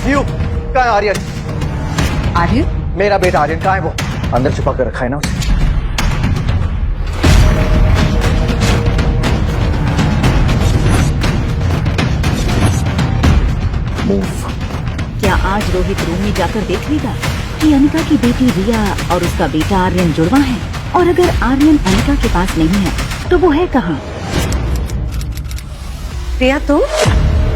You कहाँ है आर्यन? आर्यन? मेरा बेटा आर्यन कहाँ है? वो अंदर छुपा कर रखा है ना उसे। मूव। क्या आज रोहित रूम में जाकर देख लेगा कि अनिका की बेटी रिया और उसका बेटा आर्यन जुड़वा है? और अगर आर्यन अनिका के पास नहीं है तो वो है कहाँ? रिया तो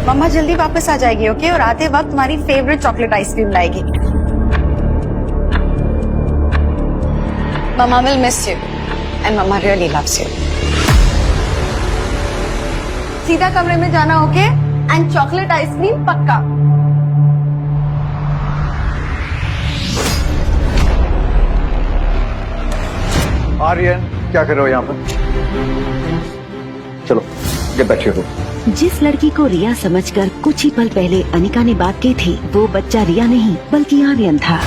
मम्मा जल्दी वापस आ जाएगी, ओके? और आते वक्त तुम्हारी फेवरेट चॉकलेट आइसक्रीम लाएगी। Mamma will miss you and mamma really loves you. सीधा कमरे में जाना, ओके? एंड चॉकलेट आइसक्रीम पक्का। आर्यन क्या कर रहे हो यहाँ पर? चलो गेट बैक टू। जिस लड़की को रिया समझकर कुछ ही पल पहले अनिका ने बात की थी, वो बच्चा रिया नहीं बल्कि आर्यन था।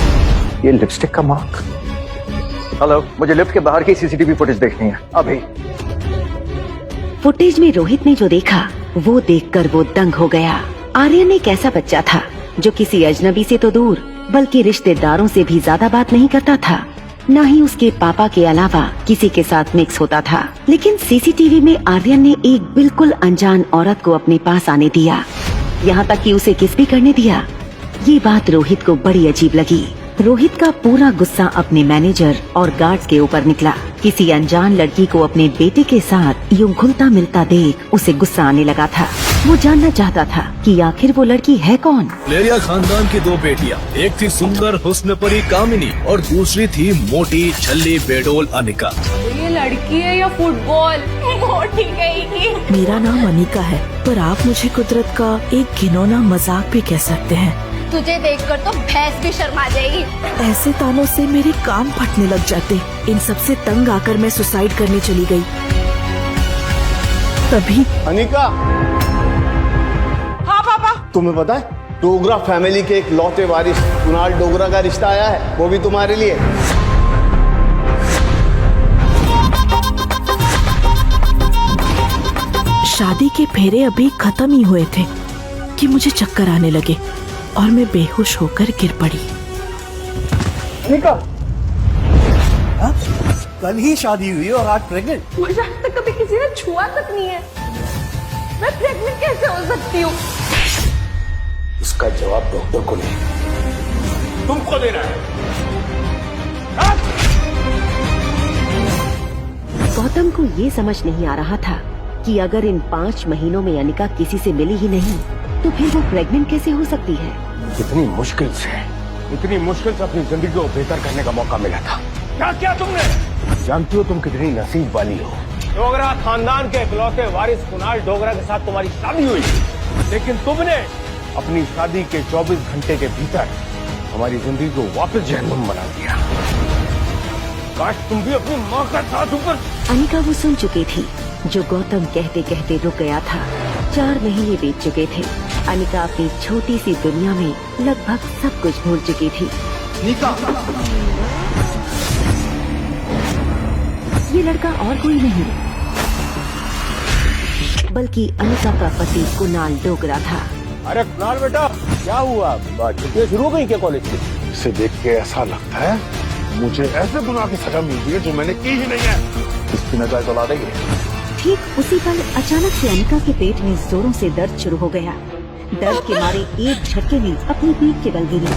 ये लिपस्टिक का मार्क। हेलो, मुझे लिफ्ट के बाहर की सीसीटीवी फुटेज देखनी है अभी। फुटेज में रोहित ने जो देखा वो देखकर वो दंग हो गया। आर्यन एक ऐसा बच्चा था जो किसी अजनबी से तो दूर बल्कि रिश्तेदारों से भी ज्यादा बात नहीं करता था, न ही उसके पापा के अलावा किसी के साथ मिक्स होता था। लेकिन सीसीटीवी में आर्यन ने एक बिल्कुल अनजान औरत को अपने पास आने दिया, यहाँ तक कि उसे किस भी करने दिया। ये बात रोहित को बड़ी अजीब लगी। रोहित का पूरा गुस्सा अपने मैनेजर और गार्ड्स के ऊपर निकला। किसी अनजान लड़की को अपने बेटे के साथ यूं घुलता मिलता देख उसे गुस्सा आने लगा था। वो जानना चाहता था कि आखिर वो लड़की है कौन। लेरिया खानदान की दो बेटियां, एक थी सुंदर हुस्न परी कामिनी और दूसरी थी मोटी छल्ली बेडोल अनिका। ये लड़की है या फुटबॉल? मोटी गई। मेरा नाम अनिका है, पर आप मुझे कुदरत का एक घिनौना मजाक भी कह सकते हैं। तुझे देखकर तो भैंस भी शर्मा जाएगी। ऐसे तानों से मेरे कान फटने लग जाते। इन सब से तंग आकर मैं सुसाइड करने चली गई। तभी अनिका। हाँ पापा। तुम्हें पता है डोगरा फैमिली के एक लौते वारिस कुणाल डोगरा का रिश्ता आया है, वो भी तुम्हारे लिए। शादी के फेरे अभी खत्म ही हुए थे कि मुझे चक्कर आने लगे और मैं बेहोश होकर गिर पड़ी। अनिका, कल ही शादी हुई और आज प्रेग्नेंट? मुझे आज तक कभी किसी ने छुआ तक नहीं है, मैं प्रेग्नेंट कैसे हो सकती हूँ? इसका जवाब डॉक्टर को नहीं, तुमको देना है। गौतम को ये समझ नहीं आ रहा था कि अगर इन 5 महीनों में अनिका किसी से मिली ही नहीं तो फिर वो प्रेग्नेंट कैसे हो सकती है। इतनी मुश्किल से अपनी जिंदगी को बेहतर करने का मौका मिला था। क्या किया तुमने? जानती हो तुम कितनी नसीब वाली हो। डोगरा खानदान के इकलौते वारिस कुणाल डोगरा के साथ तुम्हारी शादी हुई, लेकिन तुमने अपनी शादी के 24 घंटे के भीतर हमारी जिंदगी को वापस जहन्नुम बना दिया। काश तुम भी अपनी माँ का साथ ऊपर। अनिका वो सुन चुकी थी जो गौतम कहते कहते रुक गया था। 4 महीने बीत चुके थे। अनिका अपनी छोटी सी दुनिया में लगभग सब कुछ भूल चुकी थी। ये लड़का और कोई नहीं बल्कि अनिका का पति कुणाल डोगरा था। अरे कुणाल बेटा, क्या हुआ? छुट्टियां शुरू हो गई क्या कॉलेज की? इसे देख के ऐसा लगता है मुझे ऐसे गुनाह की सजा मिल गई है जो मैंने की ही नहीं है। इसकी नजर तो ला देगी। ठीक उसी पल अचानक से अनिका के पेट में जोरों से दर्द शुरू हो गया। दर्द के मारे एक झटके में अपनी पीठ के बल गिरी।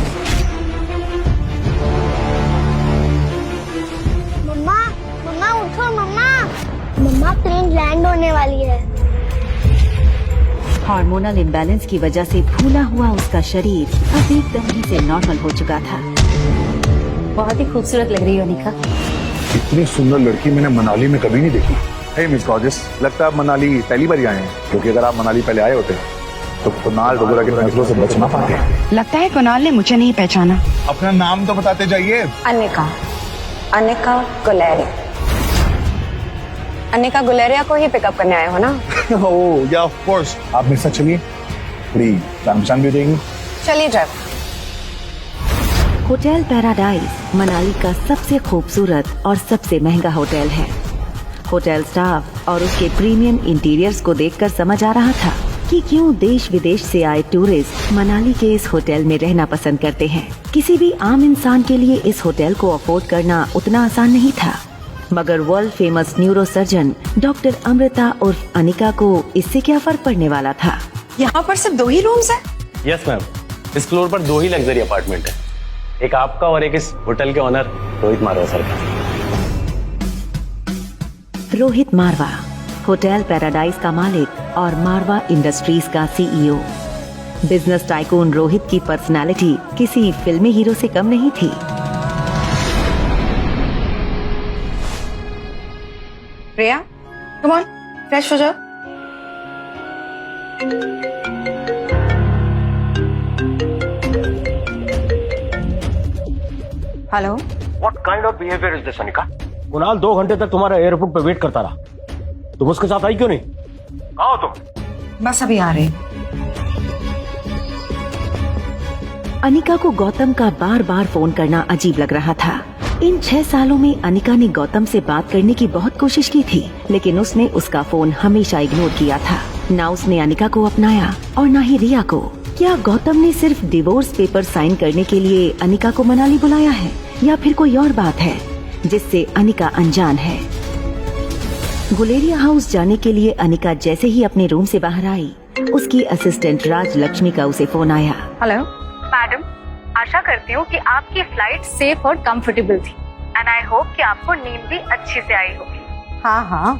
मम्मा, मम्मा उठो मम्मा। मम्मा प्लेन लैंड होने वाली है। हार्मोनल इम्बैलेंस की वजह से फूला हुआ उसका शरीर अब एकदम ही से नॉर्मल हो चुका था। बहुत ही खूबसूरत लग रही हो अनिका। इतनी सुंदर लड़की मैंने मनाली में कभी नहीं देखी। हे मिस गॉर्जियस, लगता है आप मनाली पहली बार आए हैं, क्योंकि अगर आप मनाली पहले आए होते तो कुणाल डोगरा के फैसलों से बच ना पाते। लगता है कुणाल ने मुझे नहीं पहचाना। अपना नाम तो बताते जाइए। अनिका, अनिका गुलेरिया। अनिका गुलेरिया को ही पिकअप करने आए हो ना? ओह या ऑफ कोर्स। आप मेरे साथ चलिए, प्लीज जान भी देंगे। चलिए ड्राइव। होटल पैराडाइज मनाली का सबसे खूबसूरत और सबसे महंगा होटल है। होटल स्टाफ और उसके प्रीमियम इंटीरियर्स को देखकर समझ आ रहा था कि क्यों देश विदेश से आए टूरिस्ट मनाली के इस होटल में रहना पसंद करते हैं। किसी भी आम इंसान के लिए इस होटल को अफोर्ड करना उतना आसान नहीं था, मगर world famous neuro surgeon doctor Amrita उर्फ अनिका को इससे क्या फर्क पड़ने वाला था। यहाँ पर सिर्फ 2 ही रूम्स हैं? यस मैम, इस फ्लोर पर 2 ही लग्जरी अपार्टमेंट है, एक आपका और एक इस होटल के ऑनर रोहित मारवा सर का। रोहित मारवा, होटल पैराडाइज का मालिक और मारवा इंडस्ट्रीज का सीईओ। बिजनेस टाइकून रोहित की पर्सनालिटी किसी फिल्मी हीरो से कम नहीं थी। प्रिया, कम ऑन, फ्रेश हो जाओ। Hello, What kind of behavior is this, Anika? Kunal 2 घंटे तक तुम्हारा एयरपोर्ट पे वेट करता रहा, तुम उसके साथ आई क्यों नहीं? कहाँ हो तुम? बस अभी आ रहे। अनिका को गौतम का बार बार फोन करना अजीब लग रहा था। इन 6 सालों में अनिका ने गौतम से बात करने की बहुत कोशिश की थी, लेकिन उसने उसका फोन हमेशा इग्नोर किया था। ना उसने अनिका को अपनाया और ना ही रिया को। क्या गौतम ने सिर्फ डिवोर्स पेपर साइन करने के लिए अनिका को मनाली बुलाया है, या फिर कोई और बात है जिससे अनिका अनजान है। गुलेरिया हाउस जाने के लिए अनिका जैसे ही अपने रूम से बाहर आई, उसकी असिस्टेंट राज लक्ष्मी का उसे फोन आया। हेलो मैडम, आशा करती हूँ कि आपकी फ्लाइट सेफ और कंफर्टेबल थी एंड आई होप कि आपको नींद भी अच्छी से आई होगी। हाँ हाँ,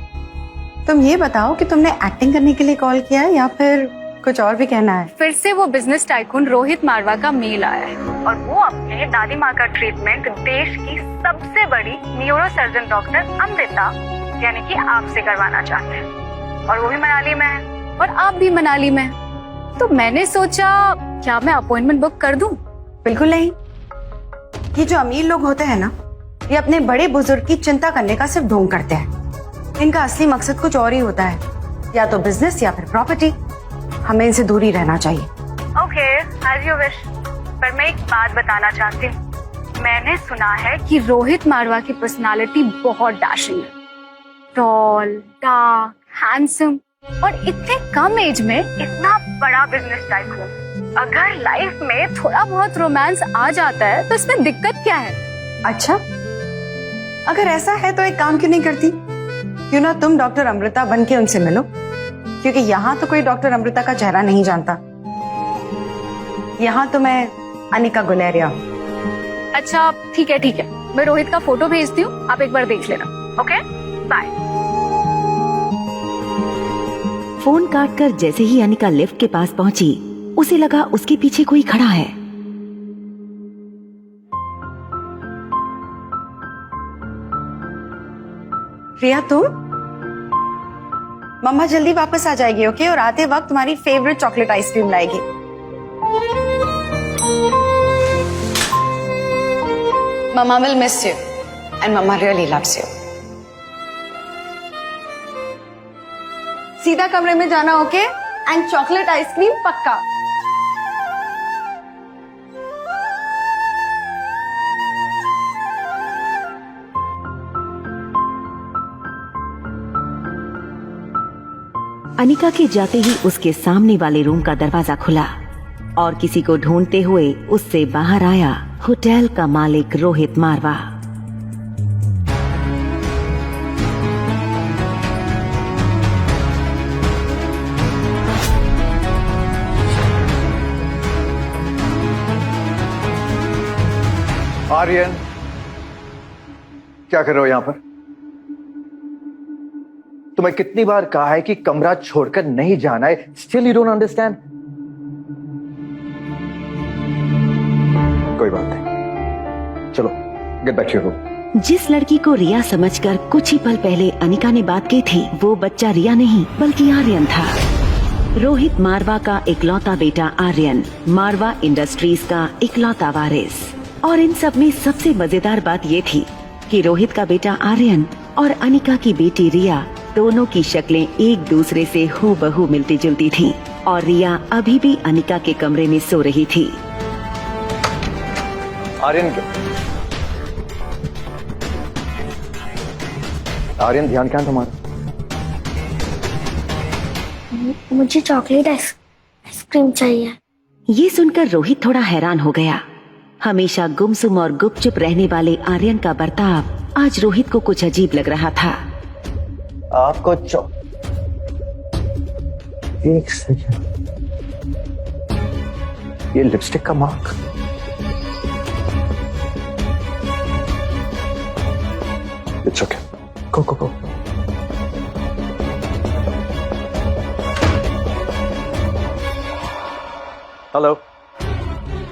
तुम ये बताओ कि तुमने एक्टिंग करने के लिए कॉल किया है या फिर कुछ और भी कहना है? फिर से वो बिजनेस टाइकून रोहित मारवा का मेल आया है और वो अपने दादी माँ का ट्रीटमेंट देश की सबसे बड़ी न्यूरो सर्जन डॉक्टर अमृता यानी कि आपसे करवाना चाहते हैं, और वो भी मनाली में है और आप भी मनाली में हैं। तो मैंने सोचा क्या मैं अपॉइंटमेंट बुक कर दूं? बिल्कुल नहीं। ये जो अमीर लोग होते हैं ना, ये अपने बड़े बुजुर्ग की चिंता करने का सिर्फ ढोंग करते हैं। इनका असली मकसद कुछ और ही होता है, या तो बिजनेस या फिर प्रॉपर्टी। हमें इनसे दूर ही रहना चाहिए। Okay, as you wish. पर मैं एक बात बताना चाहती हूँ, मैंने सुना है कि रोहित मारवा की पर्सनालिटी बहुत डैशिंग है, टॉल, डार्क, हैंडसम और इतने कम एज में इतना बड़ा बिजनेस टाइकून। अगर लाइफ में थोड़ा बहुत रोमांस आ जाता है तो इसमें दिक्कत क्या है? अच्छा, अगर ऐसा है तो एक काम क्यों नहीं करती? क्यों ना तुम डॉक्टर अमृता बन के उनसे मिलो, क्योंकि यहाँ तो कोई डॉक्टर अमृता का चेहरा नहीं जानता। यहाँ तो मैं अनिका गुलेरिया हूँ। अच्छा ठीक है, मैं रोहित का फोटो भेजती हूँ, आप एक बार देख लेना। Okay, bye. फोन काटकर जैसे ही अनिका लिफ्ट के पास पहुंची, उसे लगा उसके पीछे कोई खड़ा है। प्रिया, तुम? मम्मा जल्दी वापस आ जाएगी, ओके? और आते वक्त तुम्हारी फेवरेट चॉकलेट आइसक्रीम लाएगी। Mamma will miss you and mamma really loves you. सीधा कमरे में जाना, ओके? एंड चॉकलेट आइसक्रीम पक्का। अनिका के जाते ही उसके सामने वाले रूम का दरवाजा खुला और किसी को ढूंढते हुए उससे बाहर आया होटल का मालिक रोहित मारवा। आर्यन, क्या कर रहे हो यहां पर? तुम्हें कितनी बार कहा है कि कमरा छोड़कर नहीं जाना है, स्टिल यू डोंट अंडरस्टैंड। कोई बात नहीं, चलो get back to your room. जिस लड़की को रिया समझकर कुछ ही पल पहले अनिका ने बात की थी, वो बच्चा रिया नहीं बल्कि आर्यन था। रोहित मारवा का इकलौता बेटा आर्यन, मारवा इंडस्ट्रीज का इकलौता वारिस। और इन सब में सबसे मजेदार बात ये थी कि रोहित का बेटा आर्यन और अनिका की बेटी रिया दोनों की शक्लें एक दूसरे से हूबहू मिलती जुलती थीं और रिया अभी भी अनिका के कमरे में सो रही थी। आर्यन क्या? आर्यन ध्यान क्या है तुम्हारा? मुझे चॉकलेट आइसक्रीम चाहिए। ये सुनकर रोहित थोड़ा हैरान हो गया। हमेशा गुमसुम और गुपचुप रहने वाले आर्यन का बर्ताव आज रोहित को कुछ अजीब लग रहा था। आपको एक सेकेंड, ये लिपस्टिक का mark. It's okay, go go go. Hello,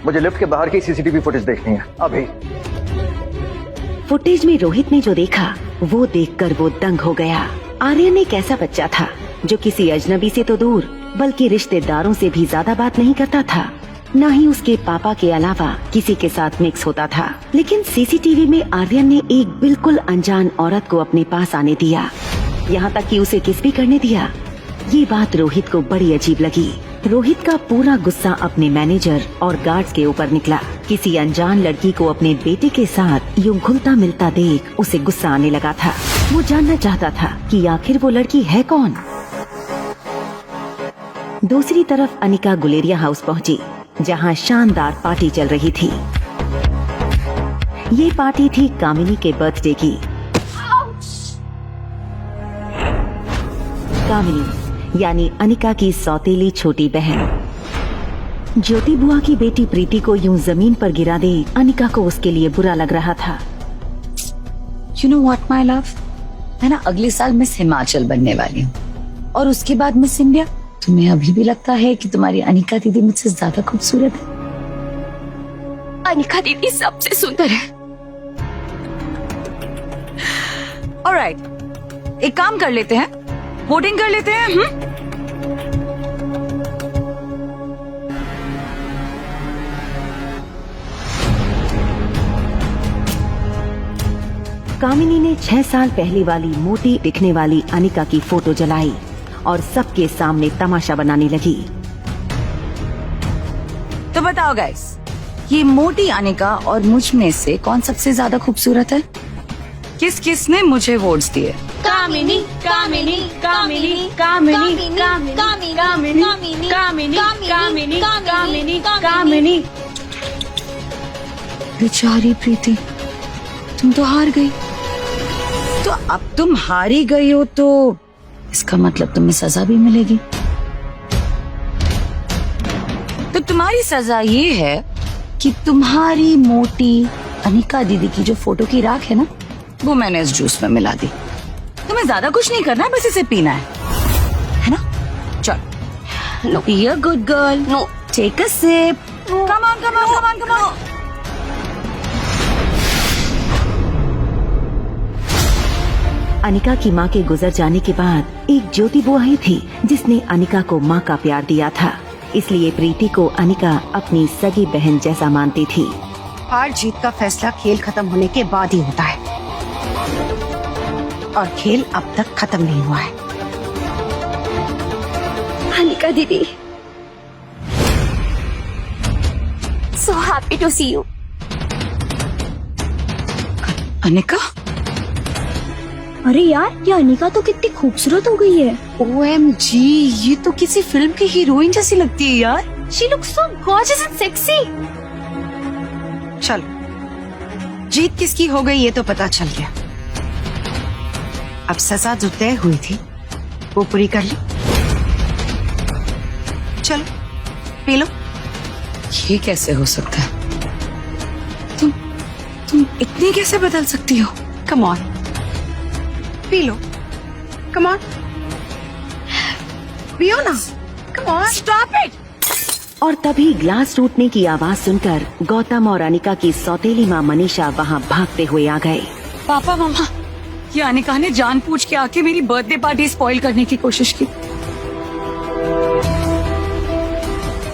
मुझे लिफ्ट के बाहर की सीसीटीवी फुटेज देखनी है अभी। फुटेज में रोहित ने जो देखा वो देखकर वो दंग हो गया। आर्यन एक ऐसा बच्चा था जो किसी अजनबी से तो दूर बल्कि रिश्तेदारों से भी ज्यादा बात नहीं करता था, न ही उसके पापा के अलावा किसी के साथ मिक्स होता था। लेकिन सीसीटीवी में आर्यन ने एक बिल्कुल अनजान औरत को अपने पास आने दिया, यहाँ तक कि उसे किस भी करने दिया। ये बात रोहित को बड़ी अजीब लगी। रोहित का पूरा गुस्सा अपने मैनेजर और गार्ड्स के ऊपर निकला। किसी अनजान लड़की को अपने बेटे के साथ यूं घुलता मिलता देख उसे गुस्सा आने लगा था। वो जानना चाहता था कि आखिर वो लड़की है कौन। दूसरी तरफ अनिका गुलेरिया हाउस पहुंची, जहां शानदार पार्टी चल रही थी। ये पार्टी थी कामिनी के बर्थडे की। कामिनी यानी अनिका की सौतेली छोटी बहन। ज्योति बुआ की बेटी प्रीति को यूं जमीन पर गिरा दे अनिका को उसके लिए बुरा लग रहा था। You know what, my love? मैं ना अगले साल मिस हिमाचल बनने वाली हूँ और उसके बाद मिस इंडिया। तुम्हें अभी भी लगता है कि तुम्हारी अनिका दीदी मुझसे ज्यादा खूबसूरत है? अनिका दीदी सबसे सुंदर है। ऑलराइट, एक काम कर लेते हैं, वोटिंग कर लेते हैं। कामिनी ने 6 साल पहले वाली मोटी दिखने वाली अनिका की फोटो जलाई और सबके सामने तमाशा बनाने लगी। तो बताओ गाइस, ये मोटी अनिका और मुझ में से कौन सबसे ज्यादा खूबसूरत है? किस किस ने मुझे वोट्स दिए? कामिनी कामिनी कामिनी कामिनी कामिनी कामिनी कामिनी कामिनी कामिनी कामिनी। बेचारी प्रीति, तुम तो हार गई। तो अब तुम हारी गई हो तो इसका मतलब तुम्हें सजा भी मिलेगी। तो तुम्हारी सजा ये है कि तुम्हारी मोटी अनिका दीदी की जो फोटो की राख है ना, वो मैंने इस जूस में मिला दी। तुम्हें ज्यादा कुछ नहीं करना है, बस इसे पीना है ना? चल, no, be a good girl, no, take a sip, come on come on come on come on. Anika की माँ के गुजर जाने के बाद एक ज्योति बुआ ही थी जिसने अनिका को माँ का प्यार दिया था, इसलिए प्रीति को अनिका अपनी सगी बहन जैसा मानती थी। हार जीत का फैसला खेल खत्म होने के बाद ही होता है और खेल अब तक खत्म नहीं हुआ है। अनिका दीदी, so happy to see you. Anika? अरे यार, ये अनिका तो कितनी खूबसूरत हो गई है। OMG, ये तो किसी फिल्म की हीरोइन जैसी लगती है यार। She looks so gorgeous and sexy. चलो, जीत किसकी हो गई ये तो पता चल गया। अब सजा जो तय हुई थी वो पूरी कर ली। चलो पी लो। ये कैसे हो सकता है? तुम इतनी कैसे बदल सकती हो? Come on, P low, come on, पियो ना, कम ऑन। Stop it! और तभी ग्लास टूटने की आवाज सुनकर गौतम और अनिका की सौतेली माँ मनीषा वहाँ भागते हुए आ गए। पापा मामा, ये अनिका ने जानबूझ के आके मेरी बर्थडे पार्टी स्पॉइल करने की कोशिश की।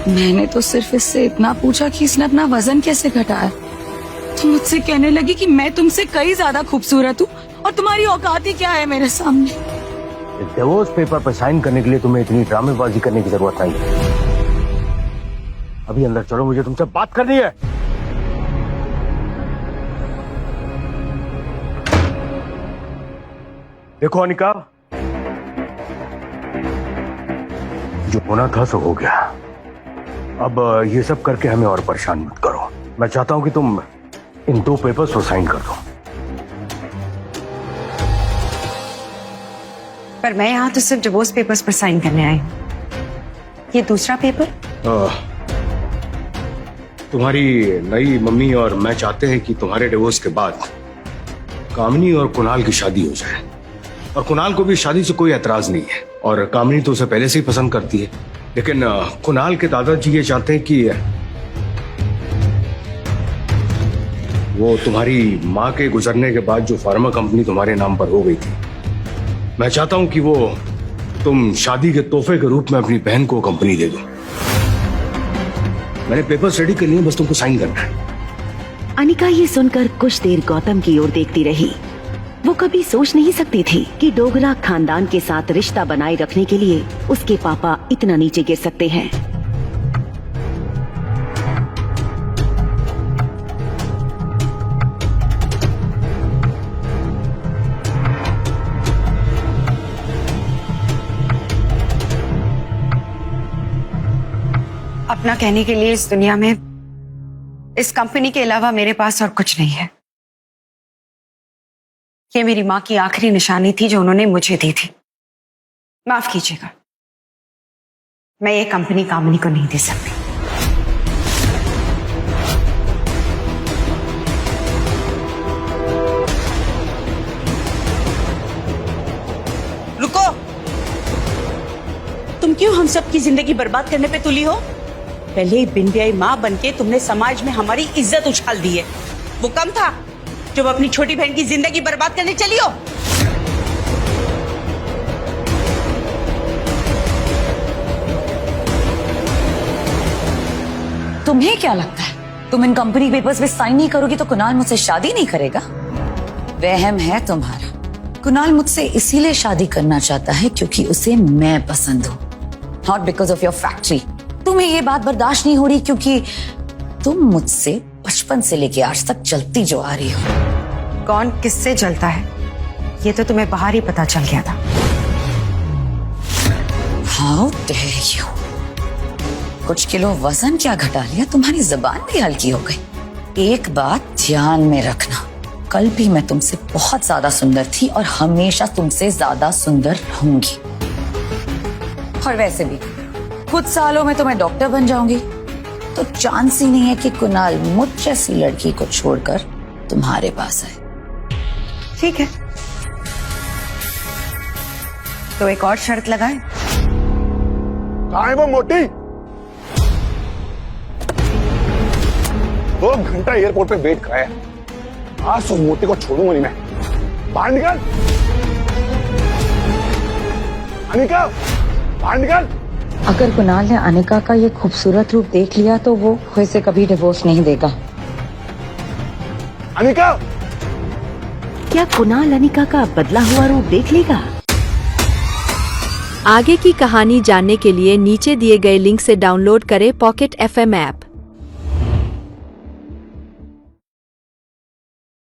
मैंने तो सिर्फ इससे इतना पूछा कि इसने अपना वजन कैसे घटाया, तो मुझसे कहने लगी कि मैं तुमसे कई ज्यादा खूबसूरत हूँ और तुम्हारी औकात ही क्या है मेरे सामने। डिवोर्स पेपर पर साइन करने के लिए तुम्हें इतनी ड्रामेबाजी करने की जरूरत नहीं है। अभी अंदर चलो, मुझे तुमसे बात करनी है। देखो अनिका, जो होना था सो हो गया। अब ये सब करके हमें और परेशान मत करो। मैं चाहता हूं कि तुम इन 2 पेपर्स पर साइन कर दो। पर मैं यहाँ तो सिर्फ डिवोर्स पेपर्स पर साइन करने आई हूँ। ये दूसरा पेपर? तुम्हारी नई मम्मी और मैं चाहते हैं कि तुम्हारे डिवोर्स के बाद कामिनी और कुणाल की शादी हो जाए। और कुणाल को भी शादी से कोई एतराज नहीं है, और कामिनी तो उसे पहले से ही पसंद करती है। लेकिन कुणाल के दादाजी ये चाहते हैं कि वो तुम्हारी माँ के गुजरने के बाद जो फार्मा कंपनी तुम्हारे नाम पर हो गई थी, मैं चाहता हूं कि वो तुम शादी के तोहफे के रूप में अपनी बहन को कंपनी दे दो। मैंने पेपर्स रेडी कर लिए, बस तुमको साइन करना है। अनिका ये सुनकर कुछ देर गौतम की ओर देखती रही। वो कभी सोच नहीं सकती थी कि डोगरा खानदान के साथ रिश्ता बनाए रखने के लिए उसके पापा इतना नीचे गिर सकते हैं। अपना कहने के लिए इस दुनिया में इस कंपनी के अलावा मेरे पास और कुछ नहीं है। ये मेरी माँ की आखिरी निशानी थी जो उन्होंने मुझे दी थी। माफ कीजिएगा, मैं ये कंपनी कामिनी को नहीं दे सकती। रुको, तुम क्यों हम सब की जिंदगी बर्बाद करने पे तुली हो? पहले ही बिन ब्याही माँ बनके तुमने समाज में हमारी इज्जत उछाल दी है। वो कम था जब अपनी छोटी बहन की जिंदगी बर्बाद करने चली हो। तुम्हें क्या लगता है तुम इन कंपनी पेपर्स पे साइन नहीं करोगी तो कुणाल मुझसे शादी नहीं करेगा? वहम है तुम्हारा। कुणाल मुझसे इसीलिए शादी करना चाहता है क्योंकि उसे मैं पसंद हूँ, not because of your factory. तुम्हें ये बात बर्दाश्त नहीं हो रही क्योंकि तुम मुझसे बचपन से लेके आज तक जलती जो आ रही हो। कौन किससे जलता है ये तो तुम्हें बाहर ही पता चल गया था। How dare you? कुछ किलो वजन क्या घटा लिया, तुम्हारी जुबान भी हल्की हो गई। एक बात ध्यान में रखना, कल भी मैं तुमसे बहुत ज्यादा सुंदर थी और हमेशा तुमसे ज्यादा सुंदर रहूंगी। और वैसे भी कुछ सालों में तो मैं डॉक्टर बन जाऊंगी, तो चांस ही नहीं है कि कुणाल मुझ जैसी लड़की को छोड़कर तुम्हारे पास आए। ठीक है, तो एक और शर्त लगाए। कहाँ है वो मोटी? 2 घंटा एयरपोर्ट पे वेट कराया, आज उस मोटी को छोड़ूंगा नहीं मैं। बाहर निकल अनिका, बाहर निकल। अगर कुणाल ने अनिका का ये खूबसूरत रूप देख लिया तो वो इसे कभी डिवोर्स नहीं देगा। अनिका, क्या कुणाल अनिका का बदला हुआ रूप देख लेगा? आगे की कहानी जानने के लिए नीचे दिए गए लिंक से डाउनलोड करें पॉकेट FM ऐप।